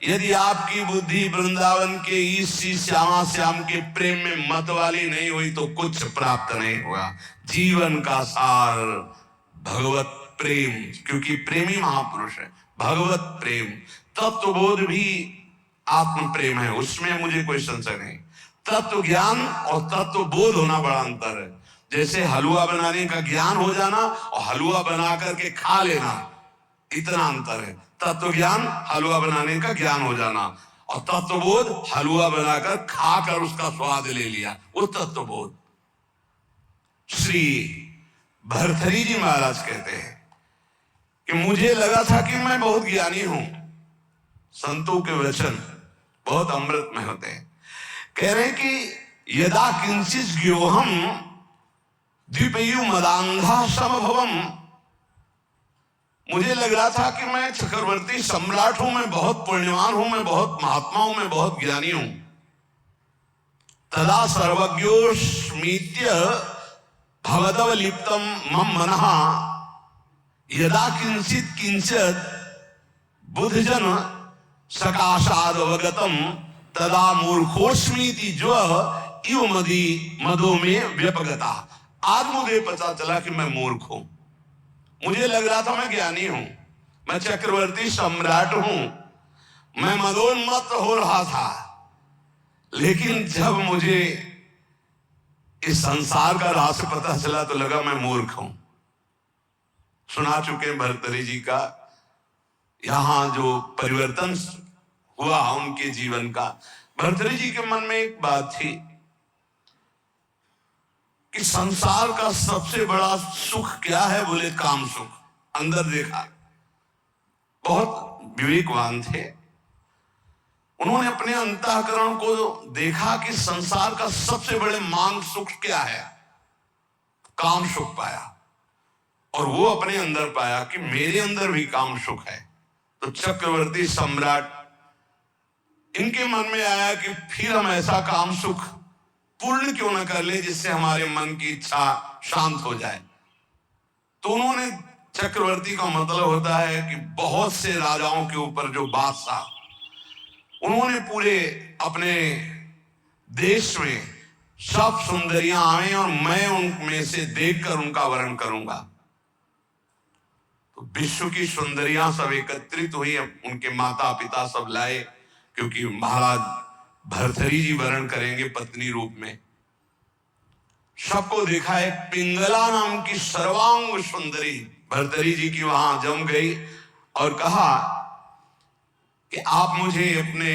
यदि आपकी बुद्धि वृंदावन के इस श्यामा श्याम के प्रेम में मत वाली नहीं हुई तो कुछ प्राप्त नहीं हुआ। जीवन का सार भगवत प्रेम, क्योंकि प्रेमी महापुरुष है। भगवत प्रेम, तत्वबोध भी आत्म प्रेम है, उसमें मुझे कोई संशय नहीं। तत्व ज्ञान और तत्व बोध होना बड़ा अंतर है। जैसे हलवा बनाने का ज्ञान हो जाना और हलवा बना करके खा लेना, इतना अंतर है। तत्व ज्ञान हलवा बनाने का ज्ञान हो जाना, और तत्वबोध हलवा बनाकर खाकर उसका स्वाद ले लिया, वो तत्वबोध। श्री भर्तृहरि जी महाराज कहते हैं कि मुझे लगा था कि मैं बहुत ज्ञानी हूं। संतों के वचन बहुत अमृत में होते हैं। कह रहे हैं कि यदा किंचित ज्ञोहम द्विपयु मदांधा समभवम, मुझे लग रहा था कि मैं चक्रवर्ती सम्राट हूं, मैं बहुत पुण्यवान हूं, मैं बहुत महात्मा हूं, मैं बहुत ज्ञानी हूं। तदा सर्वज्ञोस्मीत्य भवदव लिप्तम मम मनः यदा किंचित किंचित बुद्धजन सकाशादवगतम तदा मूर्खोस्मीति जो इव मदी मदो में व्यपगता। आज मुझे पता चला कि मैं मूर्ख हूं। मुझे लग रहा था मैं ज्ञानी हूं, मैं चक्रवर्ती सम्राट हूं, मैं मदोन्मत्त हो रहा था। लेकिन जब मुझे इस संसार का रहस्य पता चला तो लगा मैं मूर्ख हूं। सुना चुके भर्तृहरि जी का यहां जो परिवर्तन हुआ उनके जीवन का। भर्तृहरि जी के मन में एक बात थी कि संसार का सबसे बड़ा सुख क्या है, बोले काम सुख। अंदर देखा, बहुत विवेकवान थे। उन्होंने अपने अंतःकरण को देखा कि संसार का सबसे बड़े मांग सुख क्या है, काम सुख पाया। और वो अपने अंदर पाया कि मेरे अंदर भी काम सुख है। तो चक्रवर्ती सम्राट, इनके मन में आया कि फिर हम ऐसा काम सुख पूर्ण क्यों न कर ले जिससे हमारे मन की इच्छा शांत हो जाए। तो उन्होंने, चक्रवर्ती का मतलब होता है कि बहुत से राजाओं के ऊपर जो बादशाह, उन्होंने पूरे अपने देश में सब सुंदरियां आए और मैं उनमें से देखकर उनका वर्ण करूंगा। तो विश्व की सुंदरियां सब एकत्रित हुई, उनके माता पिता सब लाए, क्योंकि महाराज भर्तृहरि जी वर्ण करेंगे पत्नी रूप में। सबको देखा, एक पिंगला नाम की सर्वांग सुंदरी भर्तृहरि जी की वहां जम गई और कहा कि आप मुझे अपने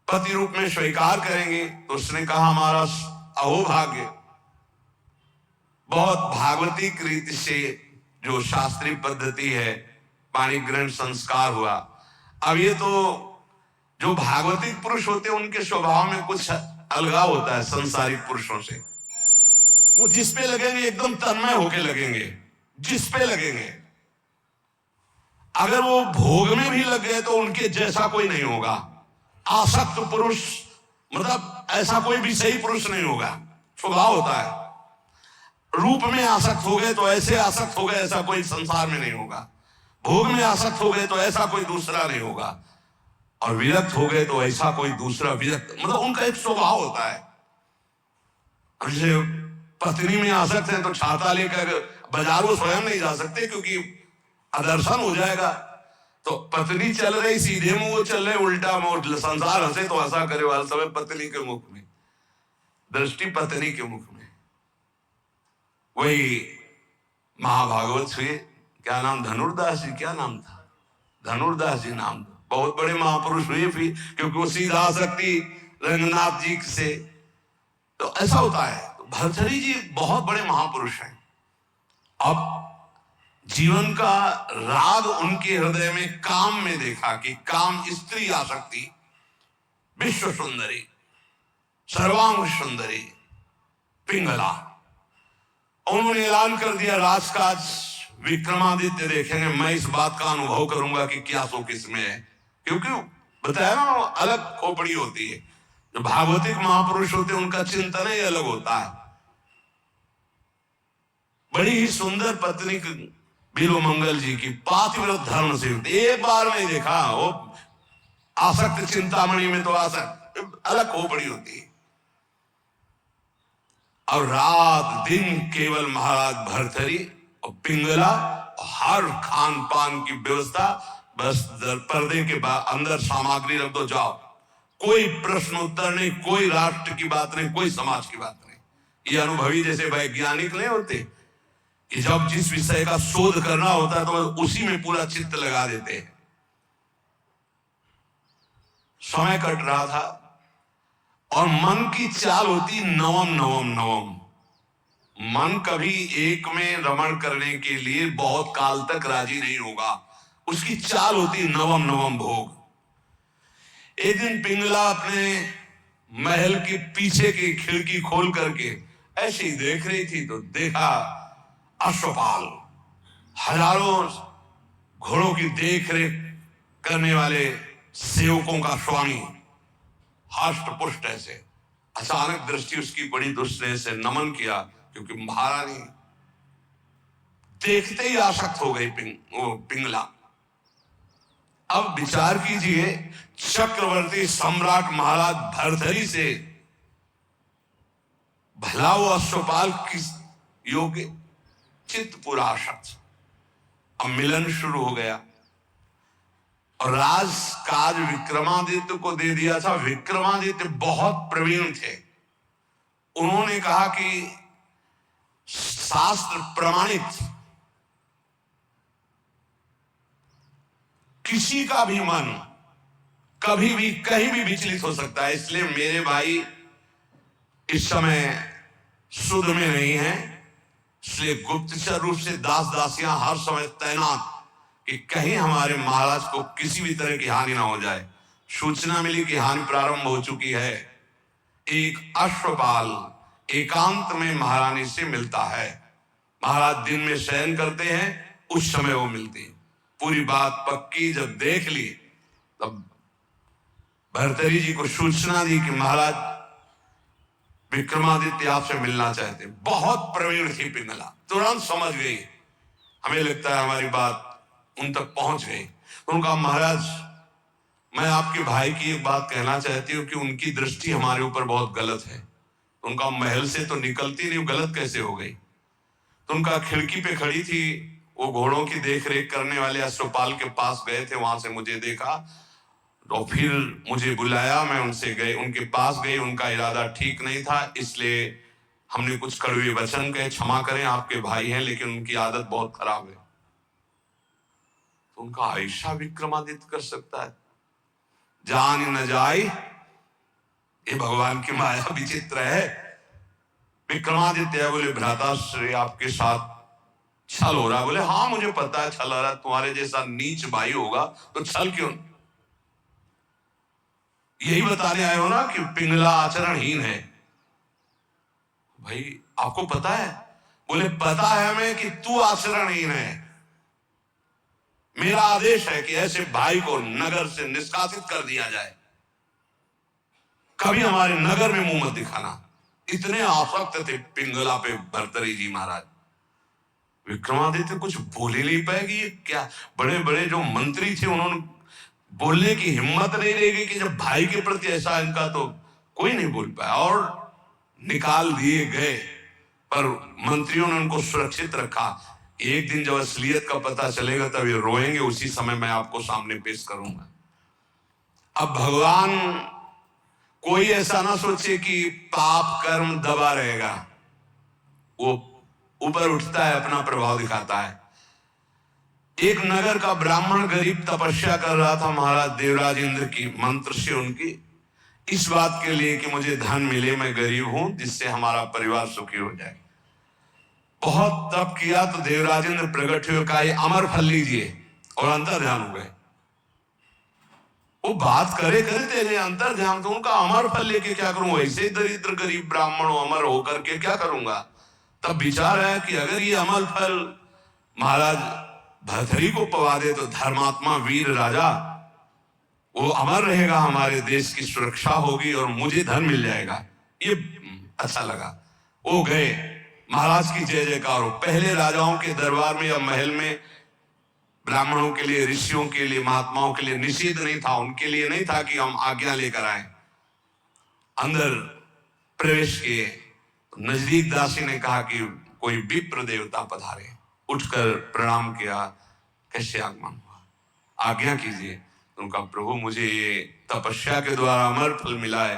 पति रूप में स्वीकार करेंगे। तो उसने कहा हमारा अहोभाग्य। बहुत भागवती रीति से जो शास्त्रीय पद्धति है, पाणी ग्रहण संस्कार हुआ। अब ये तो जो भागवतिक पुरुष होते हैं उनके स्वभाव में कुछ अलगाव होता है संसारिक पुरुषों से। वो जिस पे लगेंगे एकदम तन्मय होके लगेंगे, जिस पे लगेंगे। अगर वो भोग में भी लग गए तो उनके जैसा कोई नहीं होगा। आसक्त पुरुष मतलब ऐसा कोई भी सही पुरुष नहीं होगा, स्वभाव होता है। रूप में आसक्त हो गए तो ऐसे आसक्त हो गए, ऐसा कोई संसार में नहीं होगा। भोग में आसक्त हो गए तो ऐसा कोई दूसरा नहीं होगा, और विरक्त हो गए तो ऐसा कोई दूसरा विरक्त, मतलब उनका एक स्वभाव होता है। जैसे पत्नी में आसक्त है तो छाता लेकर बाजार वो स्वयं नहीं जा सकते क्योंकि अदर्शन हो जाएगा। तो पत्नी चल रही सीधे मुंह, वो चल रहे उल्टा मुंह, संसार हंसे तो हंसा करे वाला समय पत्नी के मुख में, दृष्टि पत्नी के मुख में। वही महाभागवत हुए, क्या नाम, धनुर्दास जी, क्या नाम था, धनुर्दास जी नाम था। बहुत बड़े महापुरुष हुए फिर, क्योंकि वो सीधा आसक्ति रंगनाथ जी से। तो ऐसा होता है। तो भर्तृहरि जी बहुत बड़े महापुरुष हैं। अब जीवन का राग उनके हृदय में काम में देखा कि काम, स्त्री आसक्ति, विश्व सुंदरी, सर्वांग सुंदरी, पिंगला। उन्होंने ऐलान कर दिया राजकाज विक्रमादित्य देखेंगे, मैं इस बात का अनुभव करूंगा कि क्या सुख इसमें है। क्योंकि बताया ना, अलग खोपड़ी होती है। जो भागवतिक महापुरुष होते हैं उनका चिंतन ही अलग होता है। बड़ी ही सुंदर पत्नी बिल्वमंगल जी की, पातिव्रत धर्म से, एक बार नहीं देखा, वो आसक्त चिंतामणि में तो आसक्त अलग हो पड़ी होती है। और रात दिन केवल महाराज भर्तृहरि और पिंगला और हर खान पान की व्यवस्था, बस पर्दे के अंदर सामग्री रख दो, जाओ। कोई प्रश्न उत्तर नहीं, कोई राष्ट्र की बात नहीं, कोई समाज की बात नहीं। ये अनुभवी जैसे वैज्ञानिक नहीं होते कि जब जिस विषय का शोध करना होता है तो उसी में पूरा चित्त लगा देते हैं। समय कट रहा था और मन की चाल होती नवम नवम नवम। मन कभी एक में रमण करने के लिए बहुत काल तक राजी नहीं होगा, उसकी चाल होती नवम नवम भोग। एक दिन पिंगला अपने महल के पीछे की खिड़की खोल करके ऐसे ही देख रही थी तो देखा अश्वपाल, हजारों घोड़ों की देख रेख करने वाले सेवकों का स्वामी, हष्ट पुष्ट ऐसे। अचानक दृष्टि उसकी बड़ी दुष्ट से नमन किया, क्योंकि महारानी देखते ही आसक्त हो गई पिंगला। अब विचार कीजिए, चक्रवर्ती सम्राट महाराज भर्तृहरि से भला वो अश्वपाल किस योग्य, चित्त पूरा आसक्त। अब मिलन शुरू हो गया और राज काज विक्रमादित्य को दे दिया था। विक्रमादित्य बहुत प्रवीण थे। उन्होंने कहा कि शास्त्र प्रमाणित किसी का भी मन कभी भी कहीं भी विचलित हो सकता है, इसलिए मेरे भाई इस समय सुध में नहीं है, इसलिए गुप्तचर रूप से दास दासियां हर समय तैनात कि कहीं हमारे महाराज को किसी भी तरह की हानि ना हो जाए। सूचना मिली कि हानि प्रारंभ हो चुकी है। एक अश्वपाल एकांत में महारानी से मिलता है। महाराज दिन में शयन करते हैं, उस समय वो मिलती। पूरी बात पक्की जब देख ली तब भर्तृहरि जी को सूचना दी कि महाराज विक्रमादित्य आपसे मिलना चाहते। बहुत प्रवीण थी पिंगला, तुरंत समझ गई। हमें लगता है हमारी बात उन तक पहुंच गई। उनका महाराज, मैं आपके भाई की एक बात कहना चाहती हूँ कि उनकी दृष्टि हमारे ऊपर बहुत गलत है। उनका महल से तो निकलती नहीं, गलत कैसे हो गई? तो उनका खिड़की पे खड़ी थी, वो घोड़ों की देख रेख करने वाले अश्वपाल के पास गए थे, वहां से मुझे देखा और फिर मुझे बुलाया, मैं उनसे गए, उनके पास गए। उनका इरादा ठीक नहीं था, इसलिए हमने कुछ कड़वे वचन कहे, क्षमा करें आपके भाई हैं लेकिन उनकी आदत बहुत खराब है। तो उनका ऐसा विक्रमादित्य कर सकता है? जान न जाए, ये भगवान की माया विचित्र है। विक्रमादित्य बोले भ्राताश्री आपके साथ छल हो रहा। बोले हाँ मुझे पता है छल हो रहा, तुम्हारे जैसा नीच भाई होगा तो छल क्यों? यही बताने आए हो ना कि पिंगला आचरणहीन है। भाई आपको पता है? बोले पता है हमें कि तू आचरणहीन है। मेरा आदेश है कि ऐसे भाई को नगर से निष्कासित कर दिया जाए, कभी हमारे नगर में मुंह मत दिखाना। इतने आसक्त थे पिंगला पे भर्तृहरि जी महाराज। विक्रमादित्य कुछ बोल ही नहीं पाएगी। क्या बड़े बड़े जो मंत्री थे उन्होंने बोलने की हिम्मत नहीं रहेगी कि जब भाई के प्रति ऐसा इनका, तो कोई नहीं बोल पाया और निकाल दिए गए। पर मंत्रियों ने उनको सुरक्षित रखा। एक दिन जब असलियत का पता चलेगा तब ये रोएंगे, उसी समय मैं आपको सामने पेश करूंगा। अब भगवान कोई ऐसा ना सोचे कि पाप कर्म दबा रहेगा, वो ऊपर उठता है, अपना प्रभाव दिखाता है। एक नगर का ब्राह्मण गरीब तपस्या कर रहा था महाराज देवराज इंद्र की मंत्र से उनकी, इस बात के लिए कि मुझे धन मिले, मैं गरीब हूं, जिससे हमारा परिवार सुखी हो जाए। बहुत तप किया तो देवराज इंद्र प्रकट हुए, कहा अमर फल लीजिए, और अंतर ध्यान हो गए। वो बात करे करे तेरे अंतर ध्यान, तो उनका अमर फल लेके क्या करूं? ऐसे दरिद्र गरीब ब्राह्मण अमर होकर के क्या करूंगा? तब विचार है कि अगर ये अमर फल महाराज भर्तृहरि को पवा दे तो धर्मात्मा वीर राजा वो अमर रहेगा, हमारे देश की सुरक्षा होगी और मुझे धन मिल जाएगा। ये अच्छा लगा। वो गए, महाराज की जय जयकार हो। पहले राजाओं के दरबार में या महल में ब्राह्मणों के लिए, ऋषियों के लिए, महात्माओं के लिए निषेध नहीं था, उनके लिए नहीं था कि हम आज्ञा लेकर आए। अंदर प्रवेश किए, नजदीक दासी ने कहा कि कोई विप्र देवता पधारे। उठकर प्रणाम किया, कैसे आगमन हुआ, आज्ञा कीजिए। उनका प्रभु मुझे ये तपस्या के द्वारा अमर फल मिला है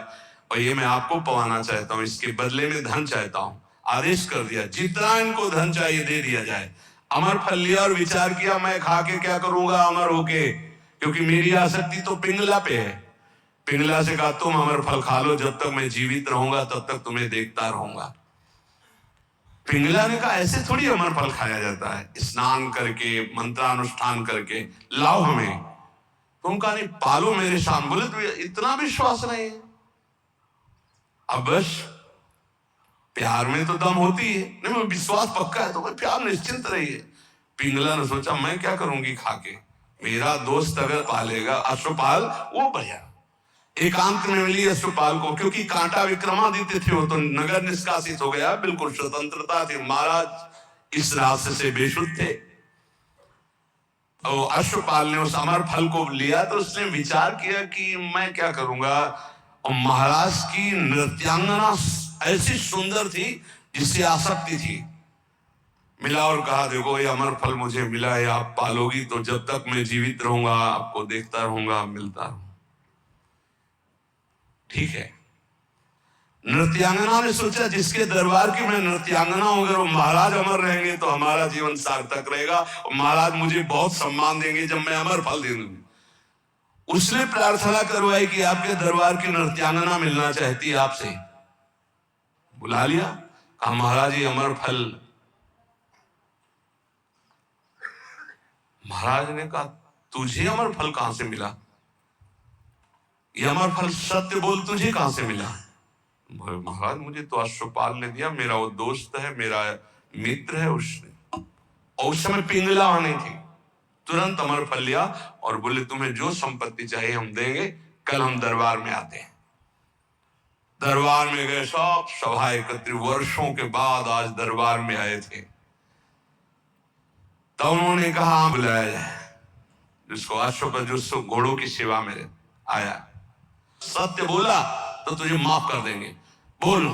और ये मैं आपको पवाना चाहता हूँ, इसके बदले में धन चाहता हूँ। आदेश कर दिया जितना इनको धन चाहिए दे दिया जाए। अमर फल लिया और विचार किया मैं खा के क्या करूंगा अमर होके, क्योंकि मेरी आसक्ति तो पिंगला पे है। पिंगला से कहा तुम अमर फल खा लो, जब तक मैं जीवित रहूंगा तब तक तुम्हें देखता रहूंगा। पिंगला ने कहा ऐसे थोड़ी अमर फल खाया जाता है, स्नान करके मंत्रानुष्ठान करके लाओ हमें। तुम कहा नहीं पालो मेरे सामने। बोले तो इतना विश्वास नहीं है। अब बस प्यार में तो दम होती है, नहीं मैं विश्वास पक्का है तो मैं प्यार निश्चिंत रहिए। पिंगला ने सोचा मैं क्या करूंगी खा के, मेरा दोस्त अगर पालेगा अश्वपाल वो बढ़िया। एकांत में मिली अश्वपाल को, क्योंकि कांटा विक्रमादित्य थे, वो तो नगर निष्कासित हो गया, बिल्कुल स्वतंत्रता थी। महाराज इस रास्ते से बेशुद्ध थे। और अश्वपाल ने उस अमर फल को लिया तो उसने विचार किया कि मैं क्या करूंगा। और महाराज की नृत्यांगना ऐसी सुंदर थी जिससे आसक्ति थी। मिला और कहा देखो ये अमर फल मुझे मिला है, आप पालोगी तो जब तक मैं जीवित रहूंगा आपको देखता रहूंगा, मिलता रहूंगा। ठीक है। नृत्यांगना ने सोचा जिसके दरबार की मैं नृत्यांगना हूं, अगर वो महाराज अमर रहेंगे तो हमारा जीवन सार्थक रहेगा और महाराज मुझे बहुत सम्मान देंगे जब मैं अमर फल दे दूंगी। उसने प्रार्थना करवाई कि आपके दरबार की नृत्यांगना मिलना चाहती है आपसे। बुला लिया, कहा महाराज ये अमर फल। महाराज ने कहा तुझे अमर फल कहां से मिला, ये अमर फल सत्य बोल तुझे कहां से मिला। महाराज मुझे तो अश्वपाल ने दिया, मेरा वो दोस्त है, मेरा मित्र है उसने। और उस समय पिंगला आने थी, तुरंत अमर फल लिया और बोले तुम्हें जो संपत्ति चाहिए हम देंगे, कल हम दरबार में आते हैं। दरबार में गए, सब सभा एकत्रित, वर्षों के बाद आज दरबार में आए थे। तो उन्होंने कहा बुलाया जाए जिसको अश्व पर जो घोड़ों की सेवा में आया, सत्य बोला तो तुझे माफ कर देंगे। बोल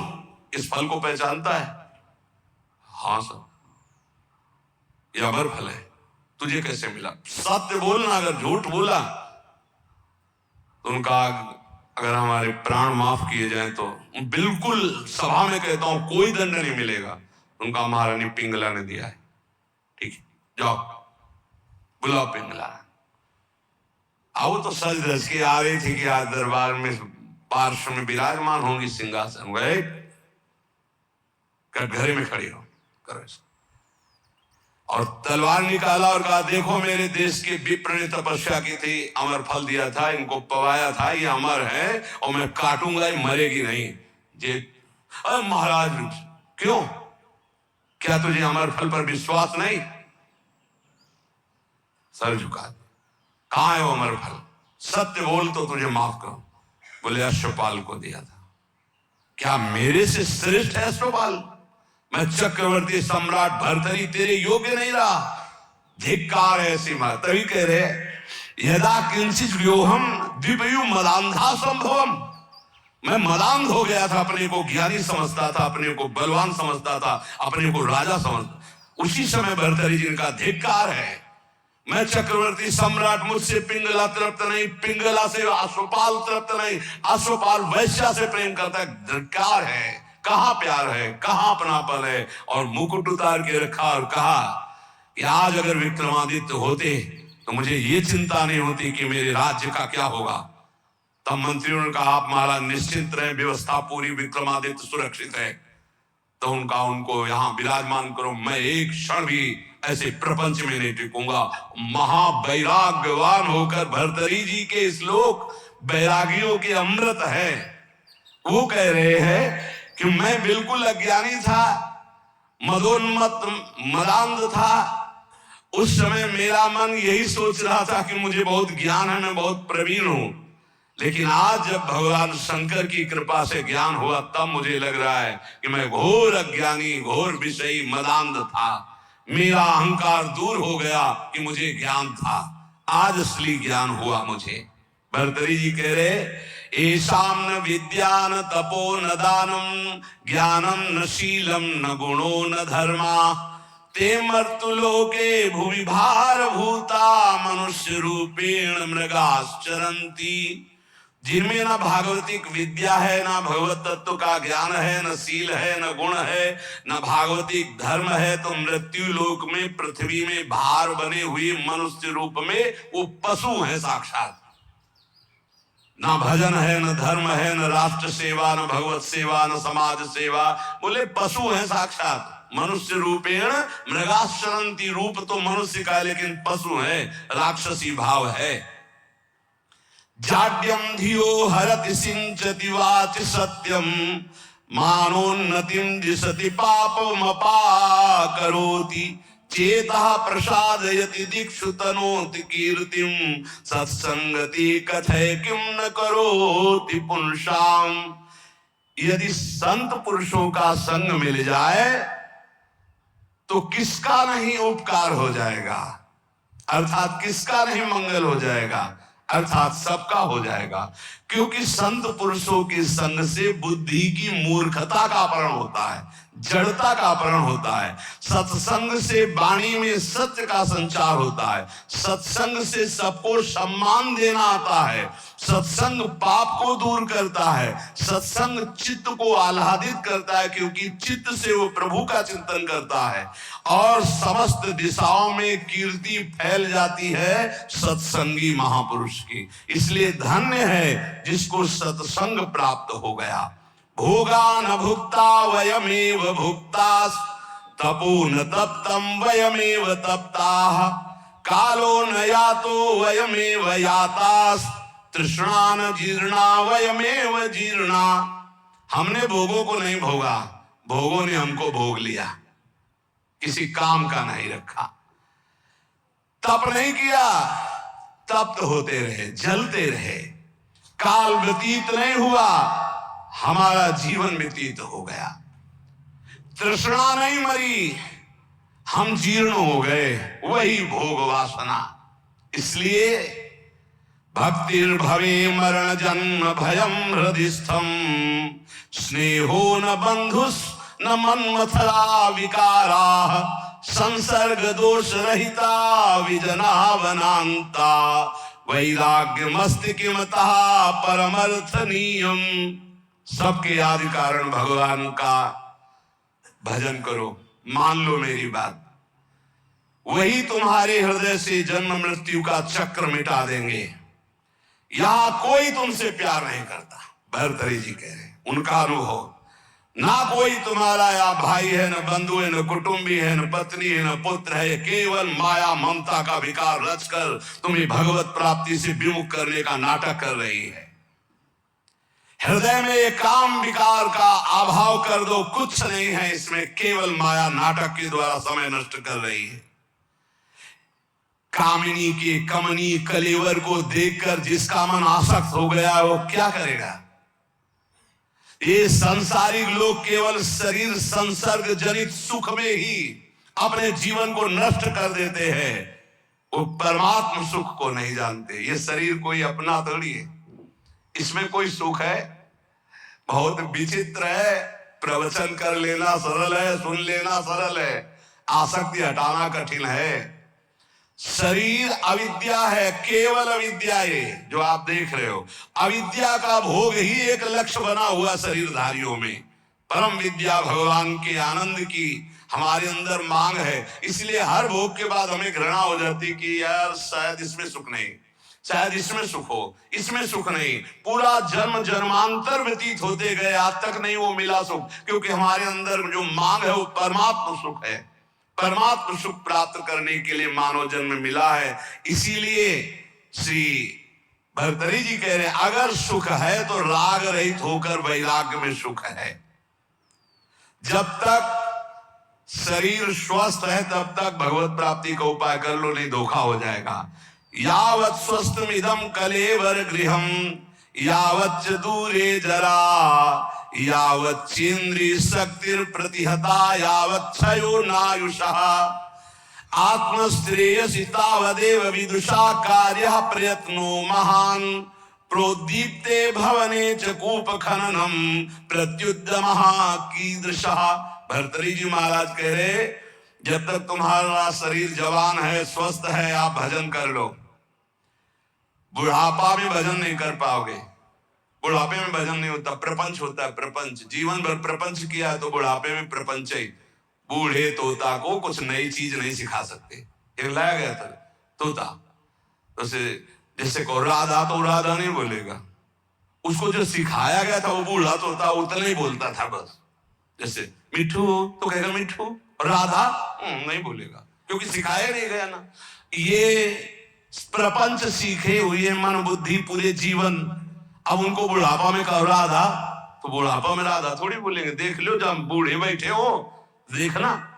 इस फल को पहचानता है? हाँ सर, ये अमर फल है, तुझे कैसे मिला? सत्य बोलना, अगर झूठ बोला तो उनका अगर हमारे प्राण माफ किए जाएं तो बिल्कुल सभा में कहता हूं कोई दंड नहीं मिलेगा। उनका महारानी पिंगला ने दिया है। ठीक है, जाओ बुलाओ पिंगला। आओ तो सज धज के आ रही थी कि आज दरबार में पार्श्व में विराजमान होंगी सिंहासन, गए कटघरे में खड़ी हो करो और तलवार निकाला और कहा देखो मेरे देश के विप्र ने तपस्या की थी, अमर फल दिया था, इनको पवाया था, ये अमर है और मैं काटूंगा, ये मरेगी नहीं। जे महाराज क्यों, क्या तुझे अमर फल पर विश्वास नहीं? सर झुका, कहां है वो अमर फल, सत्य बोल तो तुझे माफ करो। बोले अश्वपाल को दिया था। क्या मेरे से श्रेष्ठ है अश्वपाल? मैं चक्रवर्ती सम्राट भर्तरी तेरे योग्य नहीं रहा, धिक्कार है ऐसी बात। तभी कह रहे यदा किंचित व्योहम द्विपयु मदांधा संभवम। मैं मदांध हो गया था, अपने को ज्ञानी समझता था, अपने को बलवान समझता था, अपने को राजा समझता। उसी समय भर्तरी जी का धिक्कार है, मैं चक्रवर्ती सम्राट, मुझसे पिंगला तृप्त नहीं, पिंगला से अश्वपाल तृप्त नहीं, अश्वपाल वैश्या से प्रेम करता है। धिक्कार है, कहां प्यार है, कहां अपनापन है। और मुकुट उतार के रखा और कहा कि आज अगर विक्रमादित्य होते तो मुझे ये चिंता नहीं होती कि मेरे राज्य का क्या होगा। तब मंत्रियों ने कहा आप महाराज निश्चिंत रहे, व्यवस्था पूरी, विक्रमादित्य सुरक्षित है। तो उनको यहाँ विराजमान करो, मैं एक क्षण भी ऐसे प्रपंच में नहीं टिकूंगा। महावैराग्यवान होकर भर्तरी जी के श्लोक बैरागियों के अमृत है। वो कह रहे हैं कि मैं बिल्कुल अज्ञानी था, मदोन्मत्त मदांध था। उस समय मेरा मन यही सोच रहा था कि मुझे बहुत ज्ञान है, मैं बहुत प्रवीण हूं। लेकिन आज जब भगवान शंकर की कृपा से ज्ञान हुआ तब मुझे लग रहा है कि मैं घोर अज्ञानी, घोर विषयी, मदांध था। मेरा अहंकार दूर हो गया कि मुझे ज्ञान था, आज असली ज्ञान हुआ मुझे। भर्तृहरि जी कह रहे ऐसाम न विद्या न तपो न दानम ज्ञानम न शीलम न गुणो न धर्मा ते मर्तुलोके भुवि भार भूता मनुष्य रूपेण मृगाश्चरन्ति। जिनमें ना भागवतिक विद्या है, ना भगवत तत्व का ज्ञान है, न शील है, न गुण है, न भागवतिक धर्म है, तो मृत्यु लोक में पृथ्वी में भार बने हुए मनुष्य रूप में वो पशु है साक्षात। ना भजन है, न धर्म है, न राष्ट्र सेवा, न भगवत सेवा, न समाज सेवा, बोले पशु है साक्षात। मनुष्य रूपेण मृगाश्चरन्ति, रूप तो मनुष्य का लेकिन पशु है, राक्षसी भाव है। जाड्यम धियो हरति सिंचति वाचि सत्यम मानोन्नतिम दिशति पापमपाकरोति चेतः प्रसादयति दिक्षु तनोति कीर्तिम सत्संगति कथय किम न करोति पुंसाम। यदि संत पुरुषों का संग मिल जाए तो किसका नहीं उपकार हो जाएगा, अर्थात किसका नहीं मंगल हो जाएगा, अर्थात सबका हो जाएगा। क्योंकि संत पुरुषों के संग से बुद्धि की मूर्खता का अपहरण होता है, जड़ता का अपहरण होता है। सत्संग से वाणी में सत्य का संचार होता है। सत्संग से सबको सम्मान देना आता है। सत्संग पाप को दूर करता है। सत्संग चित्त को आह्लादित करता है, क्योंकि चित्त से वो प्रभु का चिंतन करता है और समस्त दिशाओं में कीर्ति फैल जाती है सत्संगी महापुरुष की। इसलिए धन्य है जिसको सत्संग प्राप्त हो गया। भोगा न भुक्ता वयमेव भुक्तास तपो न तप्तम वयमेव तप्ताः कालो न यातो वयमेव यातास तृष्णा न जीर्णा वयमेव जीर्णा। हमने भोगों को नहीं भोगा, भोगों ने हमको भोग लिया, किसी काम का नहीं रखा। तप नहीं किया, तप्त होते रहे, जलते रहे। काल व्यतीत नहीं हुआ, हमारा जीवन व्यतीत हो गया। तृष्णा नहीं मरी, हम जीर्ण हो गए, वही भोग वासना। इसलिए भक्तिर्भवे मरण जन्म भयम हृदिस्थम स्नेहो न बंधुस न मन्मथरा विकारा संसर्ग दोष रहिता विजनावनांता वैराग्यमस्ति किमतः परमर्थनीयम। सबके आदि कारण भगवान का भजन करो, मान लो मेरी बात, वही तुम्हारे हृदय से जन्म मृत्यु का चक्र मिटा देंगे। यहां कोई तुमसे प्यार नहीं करता, भर्तृहरि जी कह रहे, उनका अनुभव। ना कोई तुम्हारा या भाई है, न बंधु है, न कुटुंबी है, न पत्नी है, न पुत्र है। केवल माया ममता का विकार रचकर तुम्हें भगवत प्राप्ति से विमुख करने का नाटक कर रही है। हृदय में एक काम विकार का अभाव कर दो, कुछ नहीं है इसमें, केवल माया नाटक के द्वारा समय नष्ट कर रही है। कामिनी के कमनी कलेवर को देखकर जिसका मन आसक्त हो गया वो क्या करेगा। ये संसारिक लोग केवल शरीर संसर्ग जनित सुख में ही अपने जीवन को नष्ट कर देते हैं, वो परमात्म सुख को नहीं जानते। ये शरीर कोई अपना थोड़ी है, इसमें कोई सुख है। बहुत विचित्र है, प्रवचन कर लेना सरल है, सुन लेना सरल है, आसक्ति हटाना कठिन है। शरीर अविद्या है, केवल अविद्या। ये जो आप देख रहे हो, अविद्या का भोग ही एक लक्ष्य बना हुआ शरीरधारियों में। परम विद्या भगवान के आनंद की हमारे अंदर मांग है। इसलिए हर भोग के बाद हमें घृणा हो जाती कि यार शायद इसमें सुख नहीं, शायद इसमें सुख हो, इसमें सुख नहीं। पूरा जन्म जन्मांतर व्यतीत होते गए, आज तक नहीं वो मिला सुख, क्योंकि हमारे अंदर जो मांग है वो परमात्म सुख है। परमात्म सुख प्राप्त करने के लिए मानव जन्म मिला है। इसीलिए श्री भर्तृहरि जी कह रहे हैं, अगर सुख है तो राग रहित होकर वैराग्य में सुख है। जब तक शरीर स्वस्थ है तब तक भगवत प्राप्ति का उपाय कर लो, नहीं धोखा हो जाएगा। यावत् स्वस्थमिदं कलेवर गृहम यावच्च दूरे जरा यावच्चेन्द्रिय शक्तिर प्रतिहता यावच्छयो नायुषः आत्मश्रेयसितावदेव विदुषा कार्यः प्रयत्नो महान प्रोद्दीप्ते भवने च कूप खननम प्रत्युद्यमः कीदृशः। भर्तृहरि जी महाराज कह रहे, जब तक तुम्हारा शरीर जवान है, स्वस्थ है, आप भजन कर लो। बुढ़ापा में भजन नहीं कर पाओगे। बुढ़ापे में भजन नहीं होता, प्रपंच होता है। प्रपंच जीवन भर प्रपंच किया है तो बुढ़ापे में प्रपंच ही। बूढ़े तोता को कुछ नई चीज नहीं सिखा सकते। एक लाया गया था तोता, तो जैसे को राधा, तो राधा नहीं बोलेगा। उसको जो सिखाया गया था वो बूढ़ा तोता उतना ही बोलता था बस। जैसे मिठू तो कहेगा मिठू, राधा नहीं बोलेगा, क्योंकि सिखाया नहीं गया ना। ये प्रपंच सीखे हुए मन बुद्धि पूरे जीवन, अब उनको बुढ़ापा में कहो राधा, तो बुढ़ापा में राधा थोड़ी बोलेंगे। देख लो जब बूढ़े बैठे हो, देखना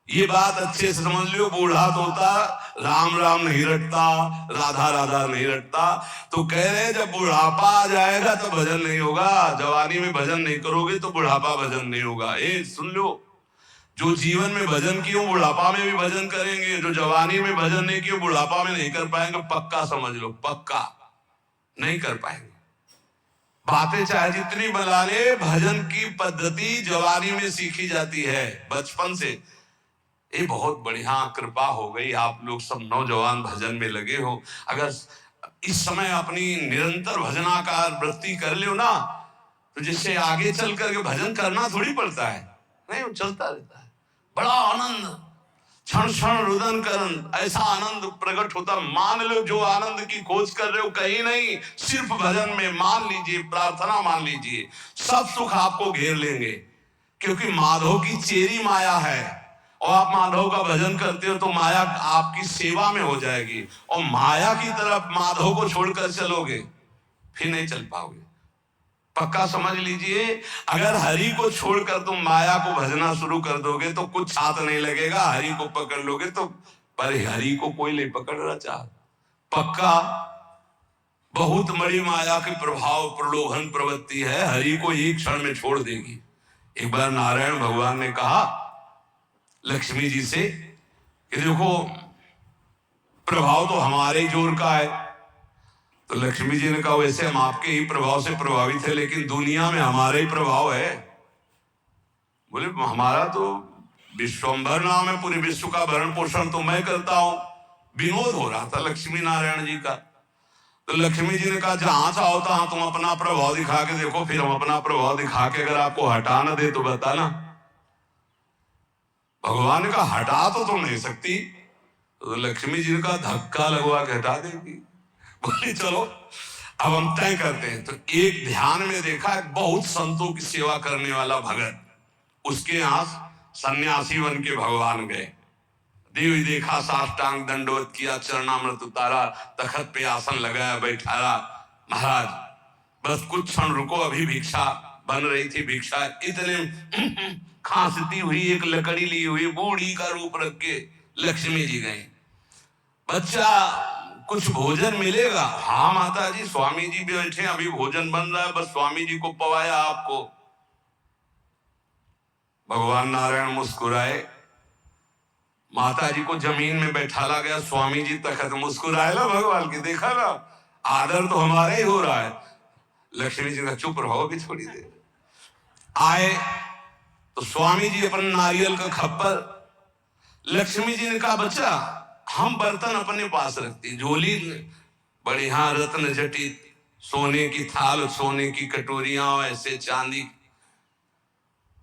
ये बात अच्छे से समझ लो। बूढ़ा तोता राम राम नहीं रटता, राधा राधा नहीं रटता। तो कह रहे जब बुढ़ापा आ जाएगा तो भजन नहीं होगा। जवानी में भजन नहीं करोगे तो बुढ़ापा भजन नहीं होगा। ए सुन लो, जो जीवन में भजन किए बुढ़ापा में भी भजन करेंगे, जो जवानी में भजन नहीं किए बुढ़ापा में नहीं कर पाएंगे। पक्का समझ लो, पक्का नहीं कर पाएंगे। बातें चाहे जितनी बना ले, भजन की पद्धति जवानी में सीखी जाती है बचपन से। ये बहुत बढ़िया कृपा हो गई, आप लोग सब नौजवान भजन में लगे हो। अगर इस समय अपनी निरंतर भजनाकार वृत्ति कर लो ना, तो जिससे आगे चल करके भजन करना थोड़ी पड़ता है, नहीं, वो चलता रहता है। बड़ा आनंद, क्षण क्षण रुदन करन, ऐसा आनंद प्रकट होता। मान लो जो आनंद की खोज कर रहे हो कहीं नहीं, सिर्फ भजन में मान लीजिए, प्रार्थना मान लीजिए, सब सुख आपको घेर लेंगे। क्योंकि माधव की चेरी माया है, और आप माधव का भजन करते हो तो माया आपकी सेवा में हो जाएगी। और माया की तरफ माधव को छोड़कर चलोगे फिर नहीं चल पाओगे। पक्का समझ लीजिए, अगर हरि को छोड़कर तुम माया को भजना शुरू कर दोगे तो कुछ हाथ नहीं लगेगा। हरि को पकड़ लोगे तो, पर हरि को कोई नहीं पकड़ रहा चाह। पक्का बहुत बड़ी माया के प्रभाव, प्रलोभन प्रवृत्ति है, हरि को एक क्षण में छोड़ देगी। एक बार नारायण भगवान ने कहा लक्ष्मी जी से कि देखो प्रभाव तो हमारे जोर का है। तो लक्ष्मी जी ने कहा वैसे हम आपके ही प्रभाव से प्रभावित है, लेकिन दुनिया में हमारे ही प्रभाव है। बोले हमारा तो विश्वंभर नाम है, पूरे विश्व का भरण पोषण तो मैं करता हूं। विनोद हो रहा था लक्ष्मी नारायण जी का। तो लक्ष्मी जी ने कहा जहां चाहो तहां तुम अपना प्रभाव दिखा के देखो, फिर हम अपना प्रभाव दिखा के अगर आपको हटा न दे तो बताना। भगवान ने कहा हटा तो तुम नहीं सकती। तो लक्ष्मी जी ने कहा धक्का लगवा के हटा देगी। बोले चलो अब हम तय करते हैं। तो एक ध्यान में देखा एक बहुत संतों की सेवा करने वाला भगत, उसके यहां सन्यासी बन के भगवान गए। देवी देखा, साष्टांग दंडवत किया, चरणामृत उतारा, तखत पे आसन लगाया, बैठाया। महाराज बस कुछ क्षण रुको, अभी भिक्षा बन रही थी। भिक्षा इतने खांसती हुई एक लकड़ी ली हुई बूढ़ी का रूप रख के लक्ष्मी जी गए। बच्चा कुछ भोजन मिलेगा? हाँ माता जी, स्वामी जी भी बैठे, अभी भोजन बन रहा है, बस स्वामी जी को पवाया आपको। भगवान नारायण मुस्कुराए, माता जी को जमीन में बैठाला गया, स्वामी जी तखत। मुस्कुराए ना भगवान की, देखा ना आदर तो हमारे ही हो रहा है। लक्ष्मी जी का चुप रहो भी थोड़ी देर। आए तो स्वामी जी अपन नारियल का खप्पर, लक्ष्मी जी ने कहा बच्चा हम बर्तन अपने पास रखते, झोली बढ़िया रत्न जटित, सोने की थाल, सोने की कटोरियां, ऐसे चांदी।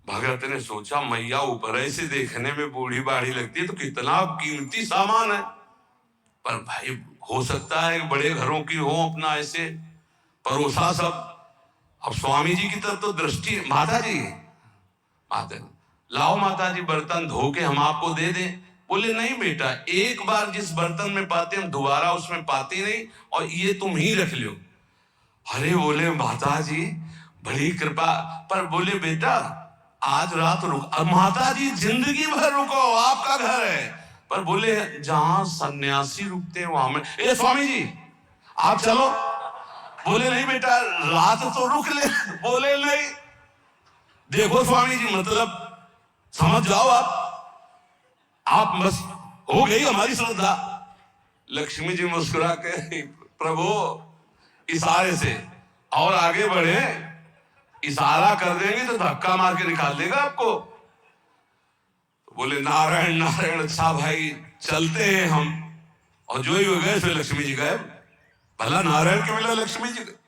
भगत ने सोचा मैया ऊपर ऐसे देखने में बूढ़ी बाढ़ी लगती है तो कितना कीमती सामान है, पर भाई हो सकता है बड़े घरों की हो, अपना ऐसे परोसा सब। अब स्वामी जी की तरफ तो दृष्टि, माता जी लाओ माता जी बर्तन धो के हम आपको दे दें। बोले नहीं बेटा, एक बार जिस बर्तन में पाते हम दोबारा उसमें पाते नहीं, और ये तुम ही रख लो। अरे बोले माता जी बड़ी कृपा, पर बोले बेटा आज रात रुक। अब माता जी जिंदगी भर रुको, आपका घर है। पर बोले जहां सन्यासी रुकते हैं वहां में, ए स्वामी जी आप चलो। बोले नहीं बेटा रात तो रुक ले। बोले नहीं, देखो स्वामी जी मतलब समझ जाओ आप बस हो गई हमारी श्रद्धा। लक्ष्मी जी मुस्कुरा के प्रभु इशारे से और आगे बढ़े, इशारा कर देंगे तो धक्का मार के निकाल देगा आपको। बोले नारायण नारायण, अच्छा भाई चलते हैं हम। और जो ही हो गए फिर लक्ष्मी जी गए। भला नारायण के मिला लक्ष्मी जी गए।